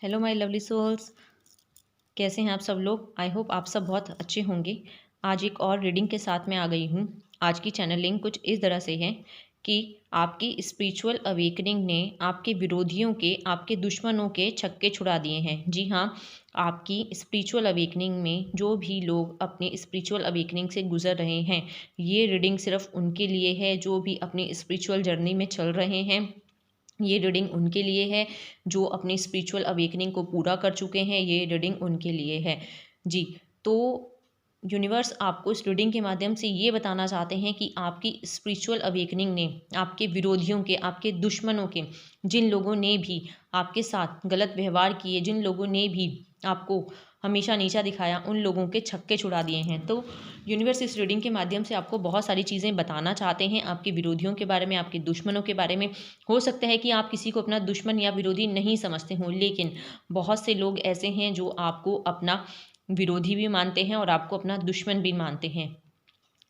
Hello my lovely souls, कैसे हैं आप सब लोग। आई होप आप सब बहुत अच्छे होंगे। आज एक और रीडिंग के साथ मैं आ गई हूँ। आज की चैनलिंग कुछ इस तरह से है कि आपकी स्पिरिचुअल अवेकनिंग ने आपके विरोधियों के, आपके दुश्मनों के छक्के छुड़ा दिए हैं। जी हाँ, आपकी स्पिरिचुअल अवेकनिंग में जो भी लोग अपने स्पिरिचुअल अवेकनिंग से गुजर रहे हैं, ये रीडिंग सिर्फ उनके लिए है जो भी अपनी स्पिरिचुअल जर्नी में चल रहे हैं। ये रीडिंग उनके लिए है जो अपनी स्पिरिचुअल अवेकनिंग को पूरा कर चुके हैं। ये रीडिंग उनके लिए है जी। तो यूनिवर्स आपको इस रीडिंग के माध्यम से ये बताना चाहते हैं कि आपकी स्पिरिचुअल अवेकनिंग ने आपके विरोधियों के, आपके दुश्मनों के, जिन लोगों ने भी आपके साथ गलत व्यवहार किए, जिन लोगों ने भी आपको हमेशा नीचा दिखाया, उन लोगों के छक्के छुड़ा दिए हैं। तो यूनिवर्स इस रीडिंग के माध्यम से आपको बहुत सारी चीज़ें बताना चाहते हैं, आपके विरोधियों के बारे में, आपके दुश्मनों के बारे में। हो सकता है कि आप किसी को अपना दुश्मन या विरोधी नहीं समझते हों, लेकिन बहुत से लोग ऐसे हैं जो आपको अपना विरोधी भी मानते हैं और आपको अपना दुश्मन भी मानते हैं।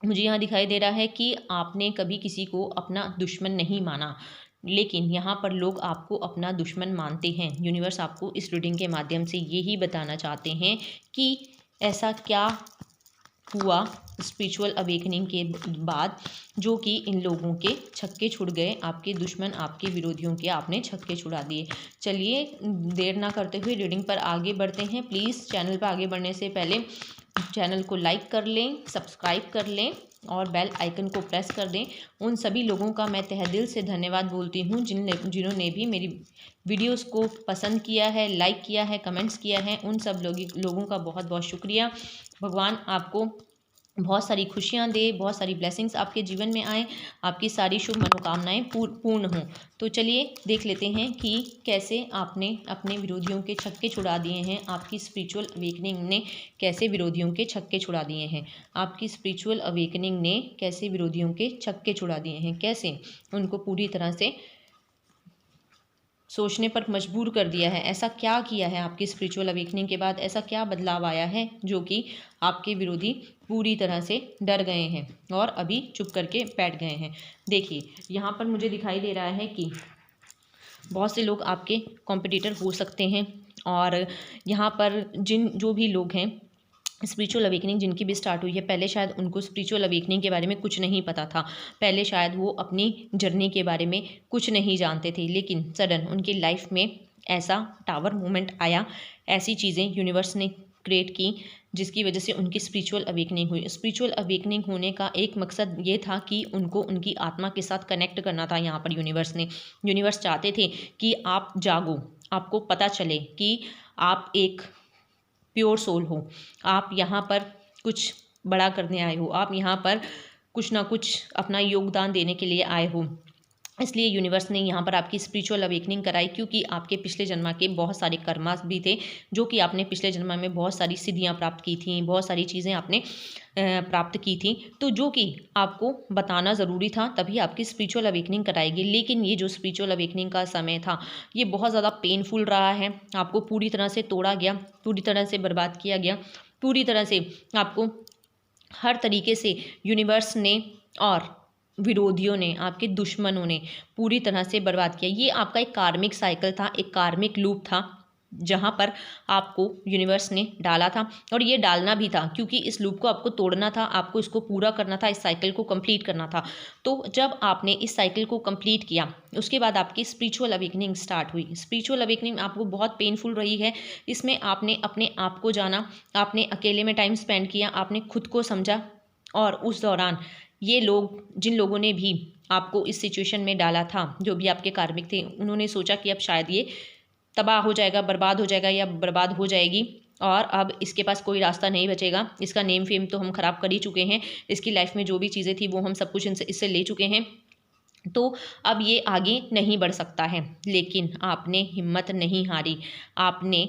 मुझे यहाँ दिखाई दे रहा है कि आपने कभी किसी को अपना दुश्मन नहीं माना, लेकिन यहाँ पर लोग आपको अपना दुश्मन मानते हैं। यूनिवर्स आपको इस रीडिंग के माध्यम से यही बताना चाहते हैं कि ऐसा क्या हुआ स्पिरिचुअल अवेकनिंग के बाद जो कि इन लोगों के छक्के छुड़ गए। आपके दुश्मन, आपके विरोधियों के आपने छक्के छुड़ा दिए। चलिए देर ना करते हुए रीडिंग पर आगे बढ़ते हैं। प्लीज़ चैनल पर आगे बढ़ने से पहले चैनल को लाइक कर लें, सब्सक्राइब कर लें और बेल आइकन को प्रेस कर दें। उन सभी लोगों का मैं तहे दिल से धन्यवाद बोलती हूँ जिन्होंने भी मेरी वीडियोस को पसंद किया है, लाइक किया है, कमेंट्स किया है। उन सब लोगों का बहुत बहुत शुक्रिया। भगवान आपको बहुत सारी खुशियाँ दे, बहुत सारी ब्लेसिंग्स आपके जीवन में आए, आपकी सारी शुभ मनोकामनाएं पूर्ण हों। तो चलिए देख लेते हैं कि कैसे आपने अपने विरोधियों के छक्के छुड़ा दिए हैं। आपकी स्पिरिचुअल अवेकनिंग ने कैसे विरोधियों के छक्के छुड़ा दिए हैं। आपकी स्पिरिचुअल अवेकनिंग ने कैसे विरोधियों के छक्के छुड़ा दिए हैं, कैसे उनको पूरी तरह से सोचने पर मजबूर कर दिया है। ऐसा क्या किया है आपकी स्पिरिचुअल अवेकनिंग के बाद, ऐसा क्या बदलाव आया है जो कि आपके विरोधी पूरी तरह से डर गए हैं और अभी चुप करके बैठ गए हैं। देखिए यहाँ पर मुझे दिखाई दे रहा है कि बहुत से लोग आपके कॉम्पिटिटर हो सकते हैं और यहाँ पर जो भी लोग हैं, स्पिरिचुअल अवेकनिंग जिनकी भी स्टार्ट हुई है, पहले शायद उनको स्पिरिचुअल अवेकनिंग के बारे में कुछ नहीं पता था। पहले शायद वो अपनी जर्नी के बारे में कुछ नहीं जानते थे, लेकिन सडन उनकी लाइफ में ऐसा टावर मोमेंट आया, ऐसी चीज़ें यूनिवर्स ने क्रिएट की जिसकी वजह से उनकी स्पिरिचुअल अवेकनिंग हुई। स्पिरिचुअल अवेकनिंग होने का एक मकसद ये था कि उनको उनकी आत्मा के साथ कनेक्ट करना था। यहाँ पर यूनिवर्स चाहते थे कि आप जागो, आपको पता चले कि आप एक प्योर सोल हो, आप यहाँ पर कुछ बड़ा करने आए हो, आप यहाँ पर कुछ ना कुछ अपना योगदान देने के लिए आए हो। इसलिए यूनिवर्स ने यहाँ पर आपकी स्पिरिचुअल अवेकनिंग कराई, क्योंकि आपके पिछले जन्म के बहुत सारे कर्मास भी थे जो कि आपने पिछले जन्म में बहुत सारी सिद्धियाँ प्राप्त की थी, बहुत सारी चीज़ें आपने प्राप्त की थी, तो जो कि आपको बताना ज़रूरी था, तभी आपकी स्पिरिचुअल अवेकनिंग कराएगी। लेकिन ये जो स्पिरिचुअल अवेकनिंग का समय था, ये बहुत ज़्यादा पेनफुल रहा है। आपको पूरी तरह से तोड़ा गया, पूरी तरह से बर्बाद किया गया, पूरी तरह से आपको हर तरीके से यूनिवर्स ने और विरोधियों ने, आपके दुश्मनों ने पूरी तरह से बर्बाद किया। ये आपका एक कार्मिक साइकिल था, एक कार्मिक लूप था, जहाँ पर आपको यूनिवर्स ने डाला था और ये डालना भी था, क्योंकि इस लूप को आपको तोड़ना था, आपको इसको पूरा करना था, इस साइकिल को कंप्लीट करना था। तो जब आपने इस साइकिल को कंप्लीट किया, उसके बाद आपकी स्पिरिचुअल अवेकनिंग स्टार्ट हुई। स्पिरिचुअल अवेकनिंग आपको बहुत पेनफुल रही है। इसमें आपने अपने आप को जाना, आपने अकेले में टाइम स्पेंड किया, आपने खुद को समझा और उस दौरान ये लोग, जिन लोगों ने भी आपको इस सिचुएशन में डाला था, जो भी आपके कार्मिक थे, उन्होंने सोचा कि अब शायद ये तबाह हो जाएगा, बर्बाद हो जाएगा या बर्बाद हो जाएगी और अब इसके पास कोई रास्ता नहीं बचेगा। इसका नेम फेम तो हम ख़राब कर ही चुके हैं, इसकी लाइफ में जो भी चीज़ें थी वो हम सब कुछ इससे ले चुके हैं, तो अब ये आगे नहीं बढ़ सकता है। लेकिन आपने हिम्मत नहीं हारी, आपने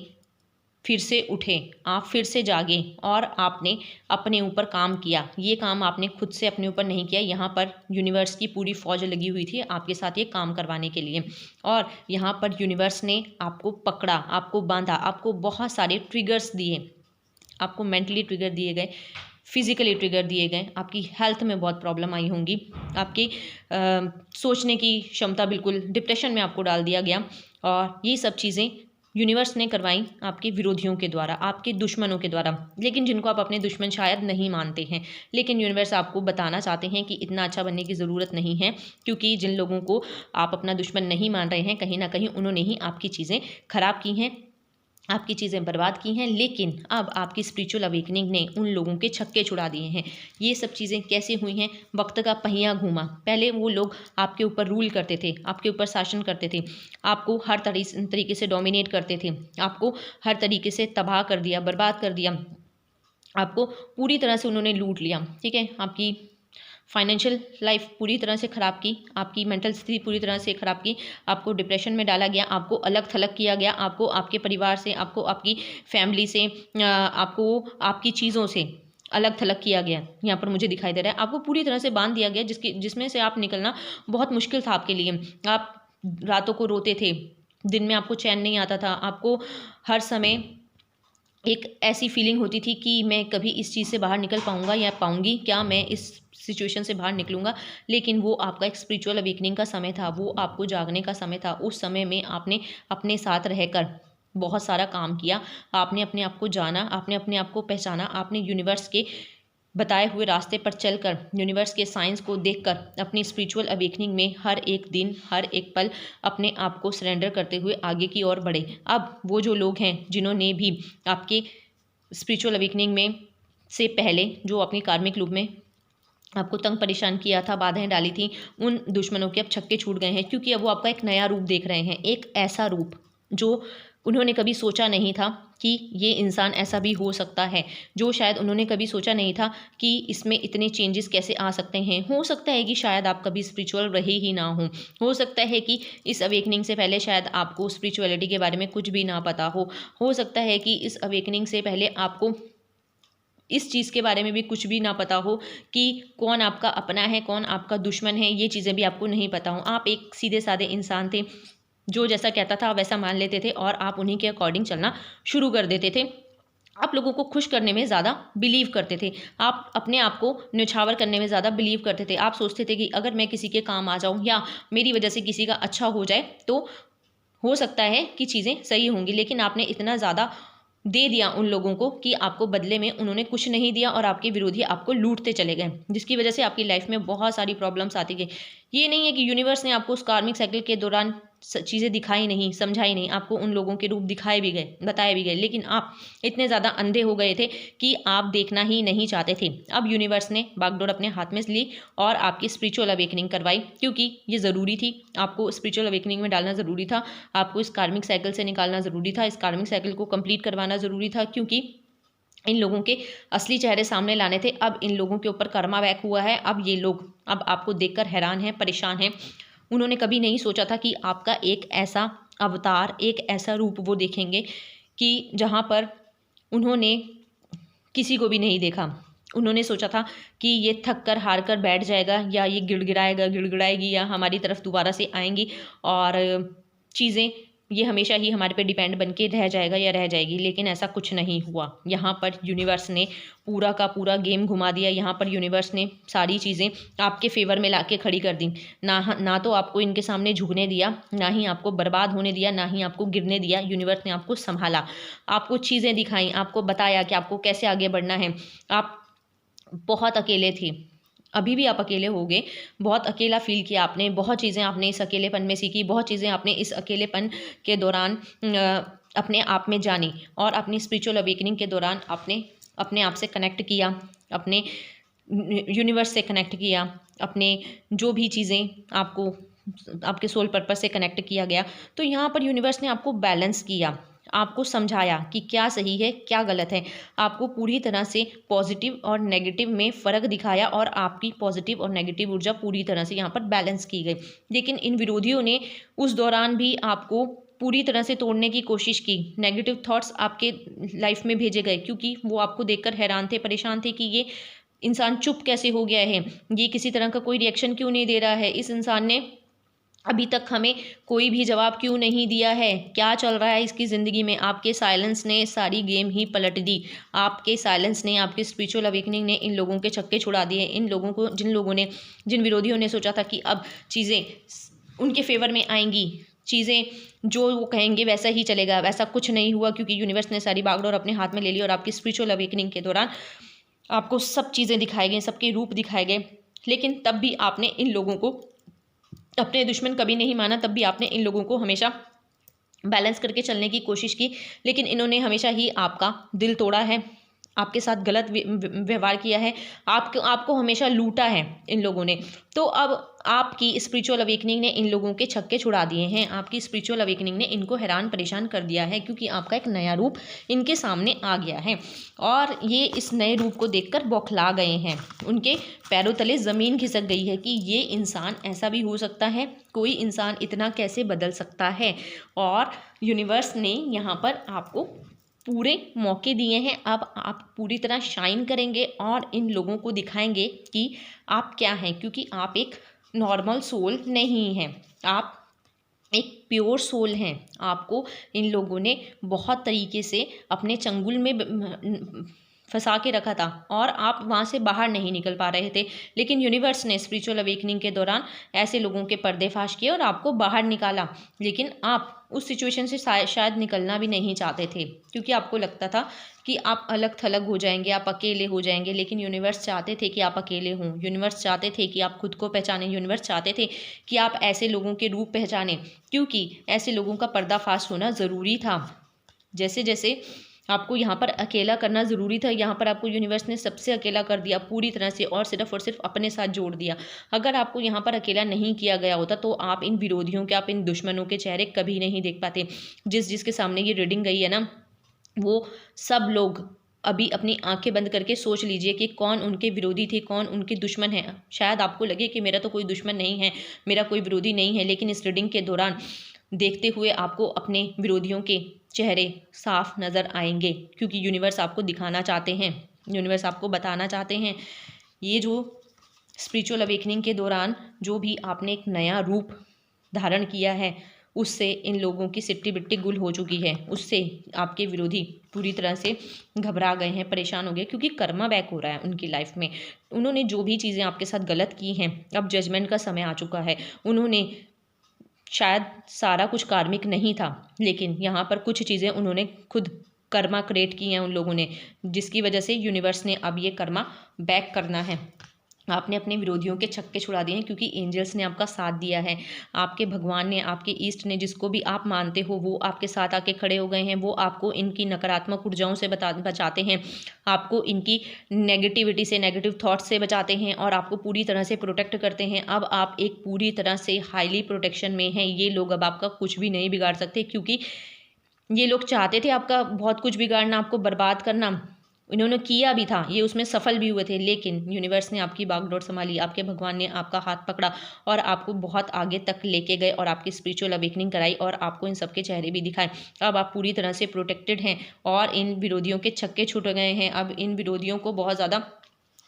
फिर से उठे, आप फिर से जागे और आपने अपने ऊपर काम किया। ये काम आपने खुद से अपने ऊपर नहीं किया, यहाँ पर यूनिवर्स की पूरी फौज लगी हुई थी आपके साथ ये काम करवाने के लिए। और यहाँ पर यूनिवर्स ने आपको पकड़ा, आपको बांधा, आपको बहुत सारे ट्रिगर्स दिए, आपको मेंटली ट्रिगर दिए गए, फिजिकली ट्रिगर दिए गए, आपकी हेल्थ में बहुत प्रॉब्लम आई होंगी, आपकी सोचने की क्षमता बिल्कुल डिप्रेशन में आपको डाल दिया गया। और ये सब चीज़ें यूनिवर्स ने करवाई आपके विरोधियों के द्वारा, आपके दुश्मनों के द्वारा, लेकिन जिनको आप अपने दुश्मन शायद नहीं मानते हैं। लेकिन यूनिवर्स आपको बताना चाहते हैं कि इतना अच्छा बनने की ज़रूरत नहीं है, क्योंकि जिन लोगों को आप अपना दुश्मन नहीं मान रहे हैं, कहीं ना कहीं उन्होंने ही आपकी चीज़ें खराब की हैं, आपकी चीज़ें बर्बाद की हैं। लेकिन अब आपकी स्पिरिचुअल अवेकनिंग ने उन लोगों के छक्के छुड़ा दिए हैं। ये सब चीज़ें कैसे हुई हैं? वक्त का पहिया घूमा। पहले वो लोग आपके ऊपर रूल करते थे, आपके ऊपर शासन करते थे, आपको हर तरीके से डोमिनेट करते थे, आपको हर तरीके से तबाह कर दिया, बर्बाद कर दिया, आपको पूरी तरह से उन्होंने लूट लिया। ठीक है, आपकी फाइनेंशियल लाइफ पूरी तरह से ख़राब की, आपकी मेंटल स्थिति पूरी तरह से ख़राब की, आपको डिप्रेशन में डाला गया, आपको अलग थलग किया गया, आपको आपके परिवार से, आपको आपकी फैमिली से, आपको आपकी चीज़ों से अलग थलग किया गया। यहाँ पर मुझे दिखाई दे रहा है आपको पूरी तरह से बांध दिया गया, जिसमें से आप निकलना बहुत मुश्किल था आपके लिए। आप रातों को रोते थे, दिन में आपको चैन नहीं आता था, आपको हर समय एक ऐसी फीलिंग होती थी कि मैं कभी इस चीज़ से बाहर निकल पाऊँगा या पाऊँगी क्या, मैं इस सिचुएशन से बाहर निकलूँगा। लेकिन वो आपका एक स्पिरिचुअल अवेकनिंग का समय था, वो आपको जागने का समय था। उस समय में आपने अपने साथ रहकर बहुत सारा काम किया, आपने अपने आप को जाना, आपने अपने आप को पहचाना, आपने यूनिवर्स के बताए हुए रास्ते पर चलकर, यूनिवर्स के साइंस को देखकर अपनी स्पिरिचुअल अवेकनिंग में हर एक दिन, हर एक पल अपने आप को सरेंडर करते हुए आगे की ओर बढ़े। अब वो जो लोग हैं जिन्होंने भी आपके स्पिरिचुअल अवेकनिंग में से पहले जो अपनी कार्मिक लूप में आपको तंग परेशान किया था, बाधाएं डाली थी, उन दुश्मनों के अब छक्के छूट गए हैं, क्योंकि अब वो आपका एक नया रूप देख रहे हैं, एक ऐसा रूप जो उन्होंने कभी सोचा नहीं था कि ये इंसान ऐसा भी हो सकता है, जो शायद उन्होंने कभी सोचा नहीं था कि इसमें इतने चेंजेस कैसे आ सकते हैं। हो सकता है कि शायद आप कभी स्पिरिचुअल रहे ही ना हो सकता है कि इस अवेकनिंग से पहले शायद आपको स्पिरिचुअलिटी के बारे में कुछ भी ना पता हो सकता है कि इस अवेकनिंग से पहले आपको इस चीज़ के बारे में भी कुछ भी ना पता हो कि कौन आपका अपना है, कौन आपका दुश्मन है, ये चीज़ें भी आपको नहीं पता हो। आप एक सीधे साधे इंसान थे, जो जैसा कहता था वैसा मान लेते थे और आप उन्हीं के अकॉर्डिंग चलना शुरू कर देते थे। आप लोगों को खुश करने में ज़्यादा बिलीव करते थे, आप अपने आप को न्यौछावर करने में ज़्यादा बिलीव करते थे। आप सोचते थे कि अगर मैं किसी के काम आ जाऊँ या मेरी वजह से किसी का अच्छा हो जाए तो हो सकता है कि चीज़ें सही होंगी। लेकिन आपने इतना ज़्यादा दे दिया उन लोगों को कि आपको बदले में उन्होंने कुछ नहीं दिया और आपके विरोधी आपको लूटते चले गए, जिसकी वजह से आपकी लाइफ में बहुत सारी प्रॉब्लम्स आती गई। ये नहीं है कि यूनिवर्स ने आपको उस कार्मिक साइकिल के दौरान चीज़ें दिखाई नहीं, समझाई नहीं, आपको उन लोगों के रूप दिखाए भी गए, बताए भी गए, लेकिन आप इतने ज़्यादा अंधे हो गए थे कि आप देखना ही नहीं चाहते थे। अब यूनिवर्स ने बागडोर अपने हाथ में ली और आपकी स्पिरिचुअल अवेकनिंग करवाई, क्योंकि ये ज़रूरी थी, आपको स्पिरिचुअल अवेकनिंग में डालना ज़रूरी था, आपको इस कार्मिक साइकिल से निकालना ज़रूरी था, इस कार्मिक साइकिल को कंप्लीट करवाना ज़रूरी था, क्योंकि इन लोगों के असली चेहरे सामने लाने थे। अब इन लोगों के ऊपर कर्मा बैक हुआ है। अब ये लोग अब आपको देखकर हैरान हैं, परेशान हैं। उन्होंने कभी नहीं सोचा था कि आपका एक ऐसा अवतार, एक ऐसा रूप वो देखेंगे कि जहाँ पर उन्होंने किसी को भी नहीं देखा। उन्होंने सोचा था कि ये थक कर हार कर बैठ जाएगा, या ये गिड़गिड़ाएगा, गिड़गिड़ाएगी, या हमारी तरफ दोबारा से आएंगी और चीज़ें ये हमेशा ही हमारे पे डिपेंड बन के रह जाएगा या रह जाएगी। लेकिन ऐसा कुछ नहीं हुआ। यहाँ पर यूनिवर्स ने पूरा का पूरा गेम घुमा दिया। यहाँ पर यूनिवर्स ने सारी चीज़ें आपके फेवर में लाके खड़ी कर दी। ना तो आपको इनके सामने झुकने दिया, ना ही आपको बर्बाद होने दिया, ना ही आपको गिरने दिया। यूनिवर्स ने आपको संभाला, आपको चीज़ें दिखाई, आपको बताया कि आपको कैसे आगे बढ़ना है। आप बहुत अकेले थे, अभी भी आप अकेले होगे, बहुत अकेला फील किया आपने, बहुत चीज़ें आपने इस अकेलेपन में सीखी, बहुत चीज़ें आपने इस अकेलेपन के दौरान अपने आप में जानी, और अपनी स्पिरिचुअल अवेकनिंग के दौरान आपने अपने आप से कनेक्ट किया, अपने यूनिवर्स से कनेक्ट किया, अपने जो भी चीज़ें आपको आपके सोल पर्पस से कनेक्ट किया गया। तो यहाँ पर यूनिवर्स ने आपको बैलेंस किया, आपको समझाया कि क्या सही है क्या गलत है, आपको पूरी तरह से पॉजिटिव और नेगेटिव में फ़र्क दिखाया, और आपकी पॉजिटिव और नेगेटिव ऊर्जा पूरी तरह से यहाँ पर बैलेंस की गई। लेकिन इन विरोधियों ने उस दौरान भी आपको पूरी तरह से तोड़ने की कोशिश की। नेगेटिव थॉट्स आपके लाइफ में भेजे गए, क्योंकि वो आपको देखकर हैरान थे, परेशान थे कि ये इंसान चुप कैसे हो गया है, ये किसी तरह का कोई रिएक्शन क्यों नहीं दे रहा है, इस इंसान ने अभी तक हमें कोई भी जवाब क्यों नहीं दिया है, क्या चल रहा है इसकी ज़िंदगी में। आपके साइलेंस ने सारी गेम ही पलट दी। आपके साइलेंस ने, आपके स्पिरिचुअल अवेकनिंग ने इन लोगों के छक्के छुड़ा दिए। इन लोगों को, जिन विरोधियों ने सोचा था कि अब चीज़ें उनके फेवर में आएंगी, चीज़ें जो वो कहेंगे वैसा ही चलेगा, वैसा कुछ नहीं हुआ, क्योंकि यूनिवर्स ने सारी बागडोर अपने हाथ में ले ली और आपकी स्पिरिचुअल अवेकनिंग के दौरान आपको सब चीज़ें दिखाई गई, सबके रूप दिखाए गए। लेकिन तब भी आपने इन लोगों को अपने दुश्मन कभी नहीं माना, तब भी आपने इन लोगों को हमेशा बैलेंस करके चलने की कोशिश की। लेकिन इन्होंने हमेशा ही आपका दिल तोड़ा है, आपके साथ गलत व्यवहार किया है, आपको हमेशा लूटा है इन लोगों ने। तो अब आपकी स्पिरिचुअल अवेकनिंग ने इन लोगों के छक्के छुड़ा दिए हैं, आपकी स्पिरिचुअल अवेकनिंग ने इनको हैरान परेशान कर दिया है, क्योंकि आपका एक नया रूप इनके सामने आ गया है और ये इस नए रूप को देखकर बौखला गए हैं। उनके पैरों तले ज़मीन खिसक गई है कि ये इंसान ऐसा भी हो सकता है, कोई इंसान इतना कैसे बदल सकता है। और यूनिवर्स ने यहाँ पर आपको पूरे मौके दिए हैं। अब आप पूरी तरह शाइन करेंगे और इन लोगों को दिखाएंगे कि आप क्या हैं, क्योंकि आप एक नॉर्मल सोल नहीं हैं, आप एक प्योर सोल हैं। आपको इन लोगों ने बहुत तरीके से अपने चंगुल में फंसा के रखा था और आप वहाँ से बाहर नहीं निकल पा रहे थे। लेकिन यूनिवर्स ने स्पिरिचुअल अवेकनिंग के दौरान ऐसे लोगों के पर्देफाश किए और आपको बाहर निकाला। लेकिन आप उस सिचुएशन से शायद निकलना भी नहीं चाहते थे, क्योंकि आपको लगता था कि आप अलग थलग हो जाएंगे, आप अकेले हो जाएंगे। लेकिन यूनिवर्स चाहते थे कि आप अकेले हों, यूनिवर्स चाहते थे कि आप खुद को पहचानें, यूनिवर्स चाहते थे कि आप ऐसे लोगों के रूप पहचानें, क्योंकि ऐसे लोगों का पर्दाफाश होना ज़रूरी था। जैसे जैसे आपको यहाँ पर अकेला करना ज़रूरी था, यहाँ पर आपको यूनिवर्स ने सबसे अकेला कर दिया पूरी तरह से और सिर्फ अपने साथ जोड़ दिया। अगर आपको यहाँ पर अकेला नहीं किया गया होता तो आप इन विरोधियों के, आप इन दुश्मनों के चेहरे कभी नहीं देख पाते। जिसके सामने ये रीडिंग गई है ना, वो सब लोग अभी अपनी आंखें बंद करके सोच लीजिए कि कौन उनके विरोधी थे, कौन उनके दुश्मन हैं। शायद आपको लगे कि मेरा तो कोई दुश्मन नहीं है, मेरा कोई विरोधी नहीं है, लेकिन इस रीडिंग के दौरान देखते हुए आपको अपने विरोधियों के चेहरे साफ नज़र आएंगे, क्योंकि यूनिवर्स आपको दिखाना चाहते हैं, यूनिवर्स आपको बताना चाहते हैं। ये जो स्पिरिचुअल अवेकनिंग के दौरान जो भी आपने एक नया रूप धारण किया है, उससे इन लोगों की सिट्टी बिट्टी गुल हो चुकी है। उससे आपके विरोधी पूरी तरह से घबरा गए हैं, परेशान हो गए, क्योंकि कर्मा बैक हो रहा है उनकी लाइफ में। उन्होंने जो भी चीज़ें आपके साथ गलत की हैं, अब जजमेंट का समय आ चुका है। उन्होंने शायद सारा कुछ कार्मिक नहीं था, लेकिन यहाँ पर कुछ चीज़ें उन्होंने खुद कर्मा क्रिएट की हैं उन लोगों ने, जिसकी वजह से यूनिवर्स ने अब ये कर्मा बैक करना है। आपने अपने विरोधियों के छक्के छुड़ा दिए हैं, क्योंकि एंजल्स ने आपका साथ दिया है, आपके भगवान ने, आपके ईस्ट ने, जिसको भी आप मानते हो वो आपके साथ आके खड़े हो गए हैं। वो आपको इनकी नकारात्मक ऊर्जाओं से बचाते हैं, आपको इनकी नेगेटिविटी से, नेगेटिव थॉट्स से बचाते हैं और आपको पूरी तरह से प्रोटेक्ट करते हैं। अब आप एक पूरी तरह से हाईली प्रोटेक्शन में हैं। ये लोग अब आपका कुछ भी नहीं बिगाड़ सकते, क्योंकि ये लोग चाहते थे आपका बहुत कुछ बिगाड़ना, आपको बर्बाद करना। इन्होंने किया भी था, ये उसमें सफल भी हुए थे, लेकिन यूनिवर्स ने आपकी बागडोर संभाली, आपके भगवान ने आपका हाथ पकड़ा और आपको बहुत आगे तक लेके गए और आपकी स्पिरिचुअल अवेकनिंग कराई और आपको इन सबके चेहरे भी दिखाए। अब आप पूरी तरह से प्रोटेक्टेड हैं और इन विरोधियों के छक्के छूट गए हैं। अब इन विरोधियों को बहुत ज़्यादा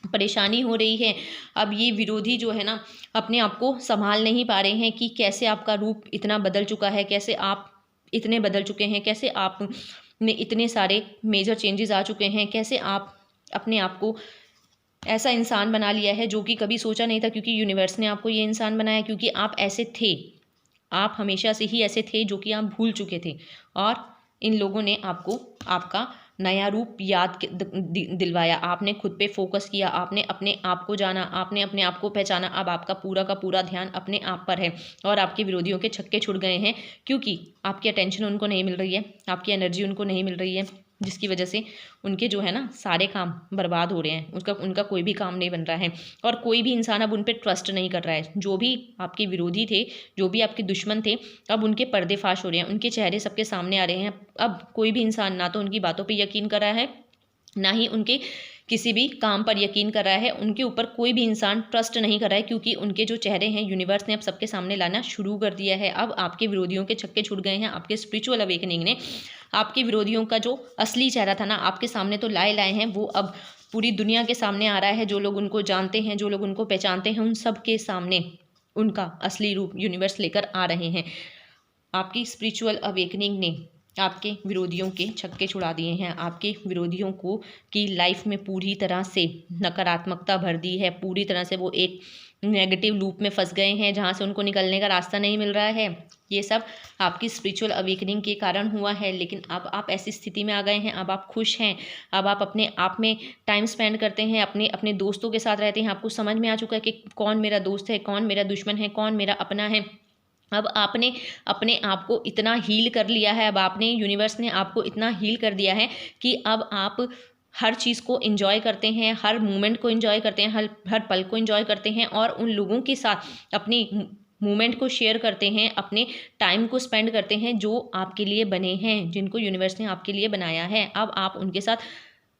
परेशानी हो रही है। अब ये विरोधी जो है ना, अपने आप को संभाल नहीं पा रहे हैं कि कैसे आपका रूप इतना बदल चुका है, कैसे आप इतने बदल चुके हैं, कैसे आप में इतने सारे मेजर चेंजेस आ चुके हैं, कैसे आप अपने आप को ऐसा इंसान बना लिया है जो कि कभी सोचा नहीं था, क्योंकि यूनिवर्स ने आपको ये इंसान बनाया, क्योंकि आप ऐसे थे, आप हमेशा से ही ऐसे थे जो कि आप भूल चुके थे। और इन लोगों ने आपको आपका नया रूप याद दिलवाया, आपने खुद पे फोकस किया, आपने अपने आप को जाना, आपने अपने आप को पहचाना। अब आपका पूरा का पूरा ध्यान अपने आप पर है और आपके विरोधियों के छक्के छुड़ गए हैं, क्योंकि आपकी अटेंशन उनको नहीं मिल रही है, आपकी एनर्जी उनको नहीं मिल रही है, जिसकी वजह से उनके जो है ना सारे काम बर्बाद हो रहे हैं। उनका कोई भी काम नहीं बन रहा है और कोई भी इंसान अब उन पर ट्रस्ट नहीं कर रहा है। जो भी आपके विरोधी थे, जो भी आपके दुश्मन थे, अब उनके पर्देफाश हो रहे हैं, उनके चेहरे सबके सामने आ रहे हैं। अब कोई भी इंसान ना तो उनकी बातों पर यकीन कर रहा है, ना ही उनके किसी भी काम पर यकीन कर रहा है। उनके ऊपर कोई भी इंसान ट्रस्ट नहीं कर रहा है, क्योंकि उनके जो चेहरे हैं यूनिवर्स ने अब सबके सामने लाना शुरू कर दिया है। अब आपके विरोधियों के छक्के छूट गए हैं। आपके स्पिरिचुअल अवेकनिंग ने आपके विरोधियों का जो असली चेहरा था ना, आपके सामने तो लाए हैं, वो अब पूरी दुनिया के सामने आ रहा है। जो लोग उनको जानते हैं, जो लोग उनको पहचानते हैं, उन सब के सामने उनका असली रूप यूनिवर्स लेकर आ रहे हैं। आपकी स्पिरिचुअल अवेकनिंग ने आपके विरोधियों के छक्के छुड़ा दिए हैं। आपके विरोधियों को की लाइफ में पूरी तरह से नकारात्मकता भर दी है। पूरी तरह से वो एक नेगेटिव लूप में फंस गए हैं जहाँ से उनको निकलने का रास्ता नहीं मिल रहा है। ये सब आपकी स्पिरिचुअल अवेकनिंग के कारण हुआ है। लेकिन अब आप ऐसी स्थिति में आ गए हैं, अब आप खुश हैं, अब आप अपने आप में टाइम स्पेंड करते हैं, अपने अपने दोस्तों के साथ रहते हैं। आपको समझ में आ चुका है कि कौन मेरा दोस्त है, कौन मेरा दुश्मन है, कौन मेरा अपना है। अब आपने अपने आप को इतना हील कर लिया है, अब आपने यूनिवर्स ने आपको इतना हील कर दिया है कि अब आप हर चीज़ को एंजॉय करते हैं, हर मोमेंट को एंजॉय करते हैं, हर हर पल को एंजॉय करते हैं और उन लोगों के साथ अपनी मोमेंट को शेयर करते हैं, अपने टाइम को स्पेंड करते हैं जो आपके लिए बने हैं, जिनको यूनिवर्स ने आपके लिए बनाया है। अब आप उनके साथ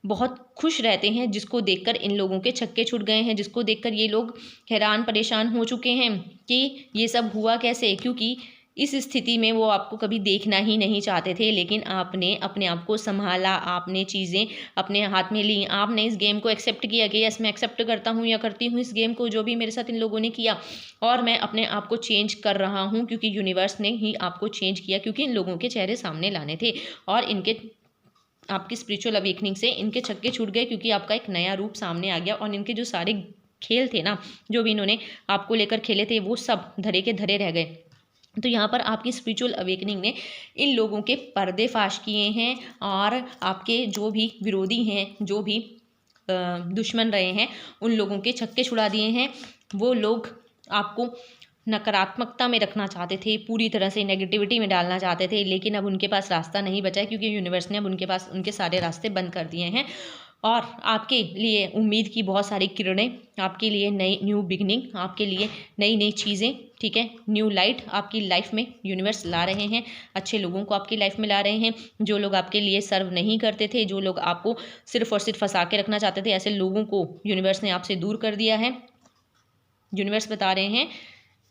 बहुत खुश रहते हैं, जिसको देखकर इन लोगों के छक्के छूट गए हैं, जिसको देखकर ये लोग हैरान परेशान हो चुके हैं कि ये सब हुआ कैसे। क्योंकि इस स्थिति में वो आपको कभी देखना ही नहीं चाहते थे, लेकिन आपने अपने आप को संभाला, आपने चीज़ें अपने हाथ में ली, आपने इस गेम को एक्सेप्ट किया कि यस मैं एक्सेप्ट करता हूँ या करती हूँ इस गेम को, जो भी मेरे साथ इन लोगों ने किया, और मैं अपने आप को चेंज कर रहा हूँ क्योंकि यूनिवर्स ने ही आपको चेंज किया, क्योंकि इन लोगों के चेहरे सामने लाने थे और इनके आपकी स्पिरिचुअल अवेकनिंग से इनके छक्के छूट गए क्योंकि आपका एक नया रूप सामने आ गया और इनके जो सारे खेल थे ना, जो भी इन्होंने आपको लेकर खेले थे, वो सब धरे के धरे रह गए। तो यहाँ पर आपकी स्पिरिचुअल अवेकनिंग ने इन लोगों के पर्दे फाश किए हैं और आपके जो भी विरोधी हैं, जो भी दुश्मन रहे हैं, उन लोगों के छक्के छुड़ा दिए हैं। वो लोग आपको नकारात्मकता में रखना चाहते थे, पूरी तरह से नेगेटिविटी में डालना चाहते थे, लेकिन अब उनके पास रास्ता नहीं बचा है क्योंकि यूनिवर्स ने अब उनके पास उनके सारे रास्ते बंद कर दिए हैं। और आपके लिए उम्मीद की बहुत सारी किरणें, आपके लिए नई न्यू बिगनिंग, आपके लिए नई नई चीज़ें, ठीक है, न्यू लाइट आपकी लाइफ में यूनिवर्स ला रहे हैं। अच्छे लोगों को आपकी लाइफ में ला रहे हैं। जो लोग आपके लिए सर्व नहीं करते थे, जो लोग आपको सिर्फ और सिर्फ फंसा के रखना चाहते थे, ऐसे लोगों को यूनिवर्स ने आपसे दूर कर दिया है। यूनिवर्स बता रहे हैं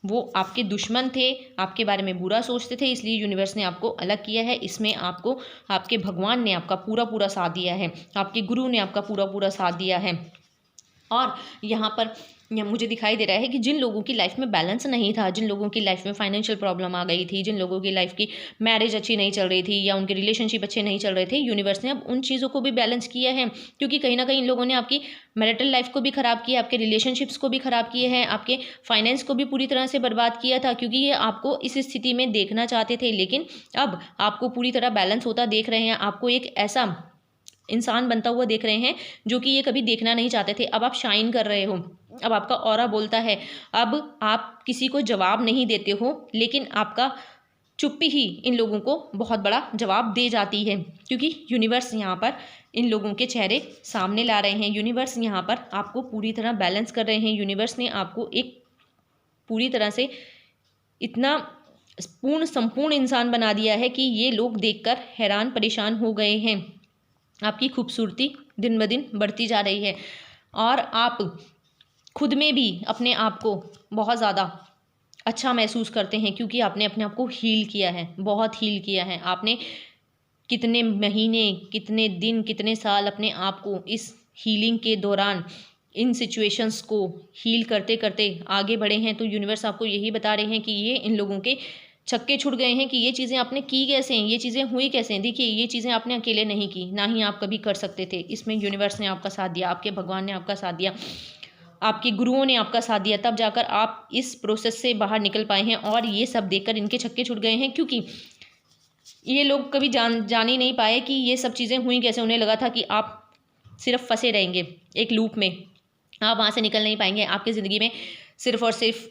वो आपके दुश्मन थे, आपके बारे में बुरा सोचते थे, इसलिए यूनिवर्स ने आपको अलग किया है। इसमें आपको आपके भगवान ने आपका पूरा पूरा साथ दिया है, आपके गुरु ने आपका पूरा पूरा साथ दिया है। और यहाँ पर मुझे दिखाई दे रहा है कि जिन लोगों की लाइफ में बैलेंस नहीं था, जिन लोगों की लाइफ में फाइनेंशियल प्रॉब्लम आ गई थी, जिन लोगों की लाइफ की मैरिज अच्छी नहीं चल रही थी या उनके रिलेशनशिप अच्छे नहीं चल रहे थे, यूनिवर्स ने अब उन चीज़ों को भी बैलेंस किया है। क्योंकि कहीं ना कहीं इन लोगों ने आपकी मैरिटल लाइफ को भी ख़राब किया, आपके रिलेशनशिप्स को भी ख़राब किए हैं, आपके फाइनेंस को भी पूरी तरह से बर्बाद किया था, क्योंकि ये आपको इस स्थिति में देखना चाहते थे। लेकिन अब आपको पूरी तरह बैलेंस होता देख रहे हैं, आपको एक ऐसा इंसान बनता हुआ देख रहे हैं जो कि ये कभी देखना नहीं चाहते थे। अब आप शाइन कर रहे हो, अब आपका ऑरा बोलता है, अब आप किसी को जवाब नहीं देते हो, लेकिन आपका चुप्पी ही इन लोगों को बहुत बड़ा जवाब दे जाती है। क्योंकि यूनिवर्स यहाँ पर इन लोगों के चेहरे सामने ला रहे हैं, यूनिवर्स यहाँ पर आपको पूरी तरह बैलेंस कर रहे हैं। यूनिवर्स ने आपको एक पूरी तरह से इतना पूर्ण संपूर्ण इंसान बना दिया है कि ये लोग देखकर हैरान परेशान हो गए हैं। आपकी खूबसूरती दिन ब दिन बढ़ती जा रही है और आप खुद में भी अपने आप को बहुत ज़्यादा अच्छा महसूस करते हैं, क्योंकि आपने अपने आप को हील किया है, बहुत हील किया है। आपने कितने महीने, कितने दिन, कितने साल अपने आप को इस हीलिंग के दौरान इन सिचुएशंस को हील करते करते आगे बढ़े हैं। तो यूनिवर्स आपको यही बता रहे हैं कि ये इन लोगों के छक्के छुट गए हैं कि ये चीज़ें आपने की कैसे हैं, ये चीज़ें हुई कैसे हैं। देखिए, ये चीज़ें आपने अकेले नहीं की, ना ही आप कभी कर सकते थे। इसमें यूनिवर्स ने आपका साथ दिया, आपके भगवान ने आपका साथ दिया, आपके गुरुओं ने आपका साथ दिया, तब जाकर आप इस प्रोसेस से बाहर निकल पाए हैं। और ये सब देखकर इनके छक्के छुट गए हैं, क्योंकि ये लोग कभी जान ही नहीं पाए कि ये सब चीज़ें हुई कैसे। उन्हें लगा था कि आप सिर्फ फंसे रहेंगे एक लूप में, आप वहाँ से निकल नहीं पाएंगे, आपकी ज़िंदगी में सिर्फ और सिर्फ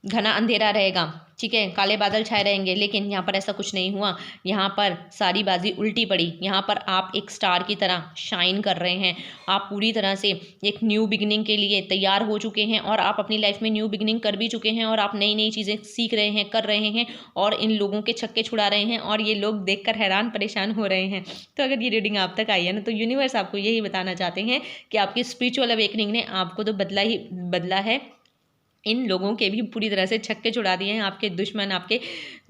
घना अंधेरा रहेगा, ठीक है, काले बादल छाए रहेंगे। लेकिन यहाँ पर ऐसा कुछ नहीं हुआ, यहाँ पर सारी बाजी उल्टी पड़ी। यहाँ पर आप एक स्टार की तरह शाइन कर रहे हैं, आप पूरी तरह से एक न्यू बिगनिंग के लिए तैयार हो चुके हैं और आप अपनी लाइफ में न्यू बिगनिंग कर भी चुके हैं और आप नई नई चीज़ें सीख रहे हैं, कर रहे हैं और इन लोगों के छक्के छुड़ा रहे हैं और ये लोग देखकर हैरान परेशान हो रहे हैं। तो अगर ये रीडिंग आप तक आई है ना, तो यूनिवर्स आपको यही बताना चाहते हैं कि आपकी स्पिरिचुअल अवेकनिंग ने आपको तो बदला है, इन लोगों के भी पूरी तरह से छक्के छुड़ा दिए हैं। आपके दुश्मन, आपके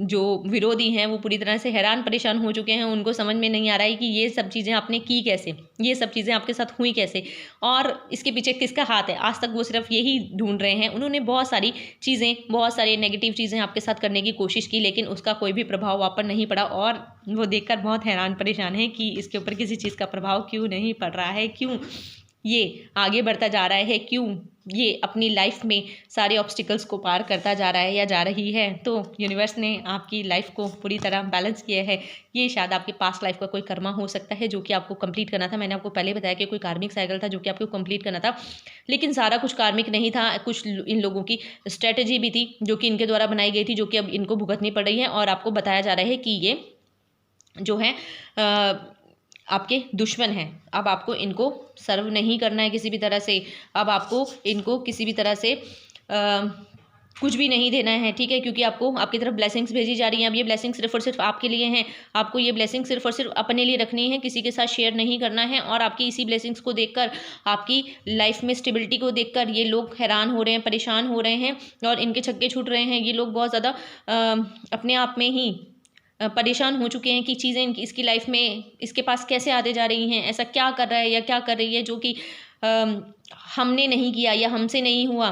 जो विरोधी हैं, वो पूरी तरह से हैरान परेशान हो चुके हैं। उनको समझ में नहीं आ रहा है कि ये सब चीज़ें आपने की कैसे, ये सब चीज़ें आपके साथ हुई कैसे और इसके पीछे किसका हाथ है। आज तक वो सिर्फ यही ढूंढ रहे हैं। उन्होंने बहुत सारी चीज़ें, बहुत सारी नेगेटिव चीज़ें आपके साथ करने की कोशिश की, लेकिन उसका कोई भी प्रभाव आप पर नहीं पड़ा और वो देखकर बहुत हैरान परेशान है कि इसके ऊपर किसी चीज़ का प्रभाव क्यों नहीं पड़ रहा है, क्यों ये आगे बढ़ता जा रहा है, क्यों ये अपनी लाइफ में सारे ऑब्स्टिकल्स को पार करता जा रहा है या जा रही है, तो यूनिवर्स ने आपकी लाइफ को पूरी तरह बैलेंस किया है। ये शायद आपके पास्ट लाइफ का कोई कर्मा हो सकता है जो कि आपको कंप्लीट करना था। मैंने आपको पहले बताया कि कोई कार्मिक साइकिल था जो कि आपको कंप्लीट करना था, लेकिन सारा कुछ कार्मिक नहीं था। कुछ इन लोगों की स्ट्रेटजी भी थी जो कि इनके द्वारा बनाई गई थी, जो कि अब इनको भुगतनी पड़ रही है। और आपको बताया जा रहा है कि ये जो है आपके दुश्मन हैं। अब आपको इनको सर्व नहीं करना है किसी भी तरह से। अब आपको इनको किसी भी तरह से कुछ भी नहीं देना है, ठीक है, क्योंकि आपको आपकी तरफ ब्लेसिंग्स भेजी जा रही हैं। अब ये ब्लेसिंग्स सिर्फ और सिर्फ आपके लिए हैं। आपको ये ब्लेसिंग सिर्फ और सिर्फ अपने लिए रखनी है, किसी के साथ शेयर नहीं करना है। और आपकी इसी ब्लेसिंग्स को देखकर, आपकी लाइफ में स्टेबिलिटी को देखकर ये लोग हैरान हो रहे हैं, परेशान हो रहे हैं और इनके छक्के छूट रहे हैं। ये लोग बहुत ज़्यादा अपने आप में ही परेशान हो चुके हैं कि चीज़ें इसकी लाइफ में इसके पास कैसे आते जा रही हैं, ऐसा क्या कर रहा है या क्या कर रही है जो कि हमने नहीं किया या हमसे नहीं हुआ।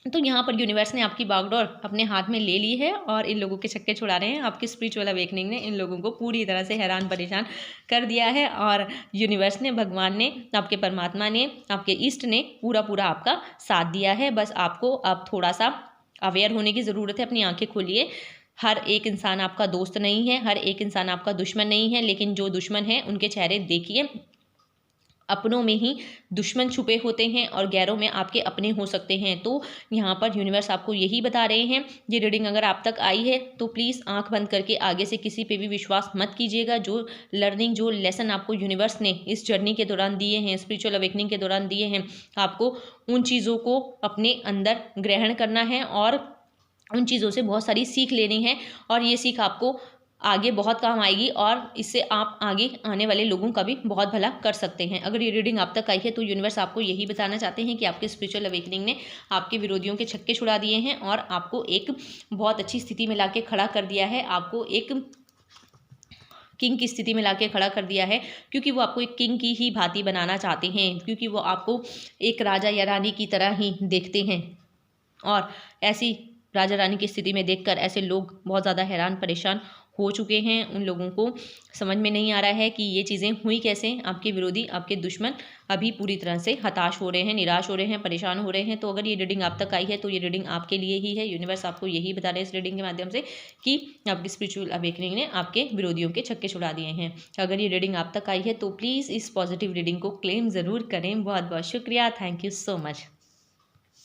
तो यहाँ पर यूनिवर्स ने आपकी बागडोर अपने हाथ में ले ली है और इन लोगों के छक्के छुड़ा रहे हैं। आपकी स्पिरिचुअल अवेकनिंग ने इन लोगों को पूरी तरह से हैरान परेशान कर दिया है और यूनिवर्स ने, भगवान ने, आपके परमात्मा ने, आपके ईष्ट ने पूरा आपका साथ दिया है। बस आपको अब थोड़ा सा अवेयर होने की ज़रूरत है। अपनी आंखें खोलिए। हर एक इंसान आपका दोस्त नहीं है, हर एक इंसान आपका दुश्मन नहीं है, लेकिन जो दुश्मन है उनके चेहरे देखिए। अपनों में ही दुश्मन छुपे होते हैं और गैरों में आपके अपने हो सकते हैं। तो यहाँ पर यूनिवर्स आपको यही बता रहे हैं। ये रीडिंग अगर आप तक आई है तो प्लीज़ आंख बंद करके आगे से किसी पे भी विश्वास मत कीजिएगा। जो लर्निंग, जो लेसन आपको यूनिवर्स ने इस जर्नी के दौरान दिए हैं, स्पिरिचुअल अवेकनिंग के दौरान दिए हैं, आपको उन चीज़ों को अपने अंदर ग्रहण करना है और उन चीज़ों से बहुत सारी सीख लेनी है। और ये सीख आपको आगे बहुत काम आएगी और इससे आप आगे आने वाले लोगों का भी बहुत भला कर सकते हैं। अगर ये रीडिंग आप तक आई है तो यूनिवर्स आपको यही बताना चाहते हैं कि आपके स्पिरिचुअल अवेकनिंग ने आपके विरोधियों के छक्के छुड़ा दिए हैं और आपको एक बहुत अच्छी स्थिति में लाके खड़ा कर दिया है। आपको एक किंग की स्थिति में लाके खड़ा कर दिया है, क्योंकि वो आपको एक किंग की ही भांति बनाना चाहते हैं, क्योंकि वो आपको एक राजा या रानी की तरह ही देखते हैं। और ऐसी राजा रानी की स्थिति में देखकर ऐसे लोग बहुत ज़्यादा हैरान परेशान हो चुके हैं। उन लोगों को समझ में नहीं आ रहा है कि ये चीज़ें हुई कैसे। आपके विरोधी, आपके दुश्मन अभी पूरी तरह से हताश हो रहे हैं, निराश हो रहे हैं, परेशान हो रहे हैं। तो अगर ये रीडिंग आप तक आई है तो ये रीडिंग आपके लिए ही है। यूनिवर्स आपको यही बता रहे हैं इस रीडिंग के माध्यम से कि आपकी स्पिरिचुअल अवेकनिंग ने आपके विरोधियों के छक्के छुड़ा दिए हैं। अगर ये रीडिंग आप तक आई है तो प्लीज़ इस पॉजिटिव रीडिंग को क्लेम ज़रूर करें। बहुत बहुत शुक्रिया। Thank you so much.